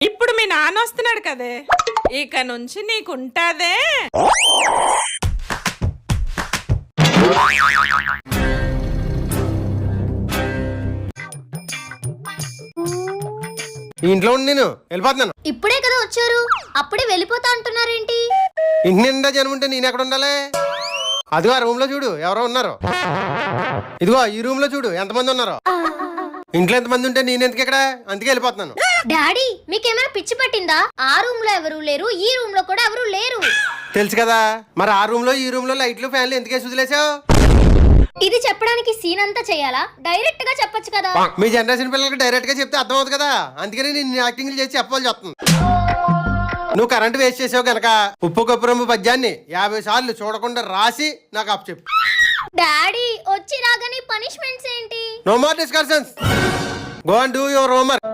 ఇప్పుడు మీ నాన్న వస్తున్నాడు కదే, ఇక నుంచి నీకుంటాదే. ఇంట్లో ఉండి నేను వెళ్ళిపోతున్నాను. ఇప్పుడే కదా వచ్చారు, అప్పుడే వెళ్ళిపోతా అంటున్నారేంటి? ఇంటి నిండా జనం ఉంటే నేను ఎక్కడ ఉండాలి? అదిగో ఆ రూమ్ లో చూడు ఎవరో ఉన్నారు. ఇదిగో ఈ రూమ్ లో చూడు ఎంతమంది ఉన్నారు. ఇంట్లో ఎంతమంది ఉంటే నేను ఎందుకు ఇక్కడ? అందుకే వెళ్ళిపోతున్నాను. డాడీ మీకేమైనా పిచ్చి పట్టిందా? ఆ రూమ్ లో ఎవరు లేరు, ఈ రూమ్ లో కూడా ఎవరు లేరు. తెలుసు కదా, మరి ఆ రూమ్ లో ఈ రూమ్ లో లైట్లు ఫ్యాన్లు ఎందుకే వదిలేసావు? ఇది చెప్పడానికి సీన్ అంతా చేయాలా? డైరెక్ట్ గా చెప్పొచ్చు కదా. మీ జనరేషన్ పిల్లలకి డైరెక్ట్ గా చెప్తే అర్థం అవుతుంది కదా, అందుకని నేను యాక్టింగ్ చేసి చెప్పాల్సి వస్తుంది. నువ్వు కరెంట్ వేస్ట్ చేసావు గనక ఉప్పు కప్పురమ్ము పద్యాన్ని 50 సార్లు చూడకుండా రాసి నాకు అప్పు చెప్పు. డాడీ వచ్చి రాగానే పనిష్మెంట్స్ ఏంటి? No more discussions, go and do your homework.